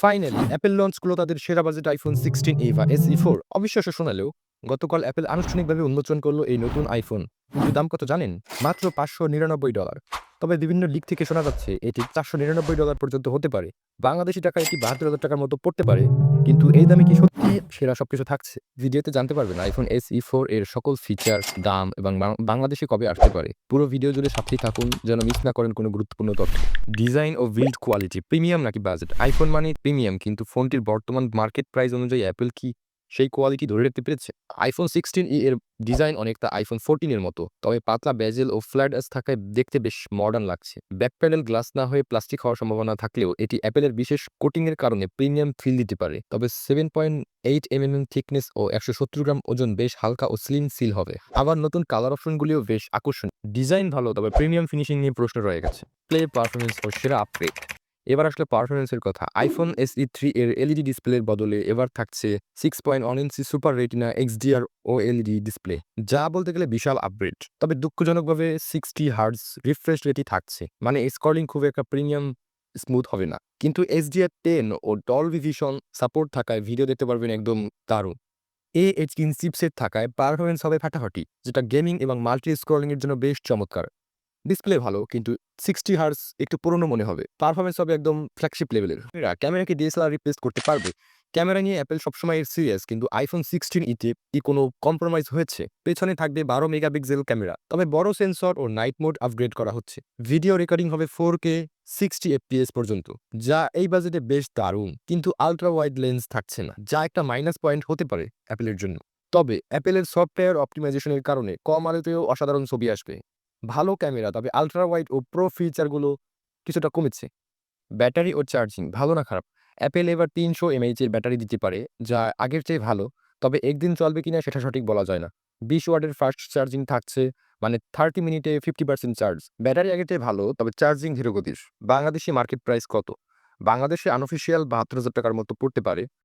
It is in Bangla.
ফাইনালি অ্যাপেল লঞ্চ করলো তাদের সেরা বাজেট আইফোন 16 বা SE4। অবিশ্বাস্য শোনালেও গতকাল অ্যাপেল আনুষ্ঠানিকভাবে উন্মোচন করলো এই নতুন আইফোন। কিন্তু দাম কত জানেন? মাত্র $599। তবে বিভিন্ন লিক থেকে শোনা যাচ্ছে এটি $499 পর্যন্ত হতে পারে। বাংলাদেশি টাকায় এটি ৭২,০০০ টাকার মতো পড়তে পারে। কিন্তু এই দামে কি সত্যি সেরা সবকিছু থাকছে? ভিডিওতে জানতে পারবেন আইফোন SE4 এর সকল ফিচার, দাম এবং বাংলাদেশে কবে আসতে পারে। পুরো ভিডিও জুড়ে সাথেই থাকুন যেন মিস না করেন কোনো গুরুত্বপূর্ণ তথ্য। ডিজাইন ও বিল্ড কোয়ালিটি প্রিমিয়াম নাকি বাজেট? আইফোন মানে প্রিমিয়াম, কিন্তু ফোনটির বর্তমান মার্কেট প্রাইস অনুযায়ী অ্যাপল কি সেই কোয়ালিটি ধরে রাখতে পেরেছে? আইফোন 16 এর ডিজাইন অনেকটা আইফোন 14 এর মতো, তবে পাতলা বেজেল ও ফ্ল্যাট এজ থাকায় দেখতে বেশ মডার্ন লাগছে। ব্যাক প্যানেল গ্লাস না হয়ে প্লাস্টিক হওয়ার সম্ভাবনা থাকলেও এটি অ্যাপেলের বিশেষ কোটিং এর কারণে প্রিমিয়াম ফিল দিতে পারে। তবে 7.8 mm থিকনেস ও 170 গ্রাম ওজন বেশ হালকা ও স্লিম সিল হবে। আবার নতুন কালার অপশনগুলিও বেশ আকর্ষণীয়। ডিজাইন ভালো, তবে প্রিমিয়াম ফিনিশিং নিয়ে প্রশ্ন রয়ে গেছে। প্লে পারফরমেন্স ও সেরা আপগ্রেড। এবার আসলে পারফরমেন্সের কথা। আইফোন SE3 এর এলইডি ডিসপ্লের বদলে এবার থাকছে 6.1 ইঞ্চি সুপার রেটিনা XDR ও এলইডি ডিসপ্লে, যা বলতে গেলে বিশাল আপগ্রেড। তবে দুঃখজনকভাবে 60 হার্টজ রিফ্রেশ রেটই থাকছে, মানে স্ক্রলিং খুব একটা প্রিমিয়াম স্মুথ হবে না। কিন্তু HDR10 ও ডলবি ভিশন সাপোর্ট থাকায় ভিডিও দেখতে পারবেন একদম দারুণ। A18 চিপসেট থাকায় পারফরমেন্স হবে ফাটাফাটি, যেটা গেমিং এবং মাল্টি স্ক্রলিং এর জন্য বেশ চমৎকার। ডিসপ্লে ভালো, কিন্তু 60 হার্টজ একটু পুরনো মনে হবে। পারফরম্যান্স হবে একদম ফ্ল্যাগশিপ লেভেলের। ক্যামেরা কি DSLR রিপ্লেস করতে পারবে? ক্যামেরা নিয়ে অ্যাপল সবসময় সিরিয়াস, কিন্তু আইফোন 16 ইতে কি কোনো কম্প্রোমাইজ হয়েছে? পেছনে থাকবে 12 মেগাপিক্সেল ক্যামেরা, তবে বড় সেন্সর ও নাইট মোড আপগ্রেড করা হচ্ছে। ভিডিও রেকর্ডিং হবে 4K 60 FPS পর্যন্ত, যা এই বাজেটে বেশ দারুণ। কিন্তু আলট্রা ওয়াইড লেন্স থাকছে না, যা একটা মাইনাস পয়েন্ট হতে পারে অ্যাপেলের জন্য। তবে অ্যাপেলের সফটওয়্যার অপটিমাইজেশনের কারণে কম আলোতেও অসাধারণ ছবি আসবে। ভালো ক্যামেরা, তবে আল্ট্রা ওয়াইড ও প্রো ফিচারগুলো কিছুটা কমেছে। ব্যাটারি ও চার্জিং ভালো না খারাপ? অ্যাপেল এবার ৩০০ mAh এর ব্যাটারি দিতে পারে, যা আগের চেয়ে ভালো। তবে একদিন চলবে কিনা সেটা সঠিক বলা যায় না। ২০ ওয়াটের ফাস্ট চার্জিং থাকছে, মানে 30 মিনিটে 50% চার্জ। ব্যাটারি আগের চেয়ে ভালো, তবে চার্জিং ধীরগতির। বাংলাদেশি মার্কেট প্রাইস কত? বাংলাদেশে আনঅফিসিয়াল ৭২,০০০ টাকার মতো পড়তে পারে।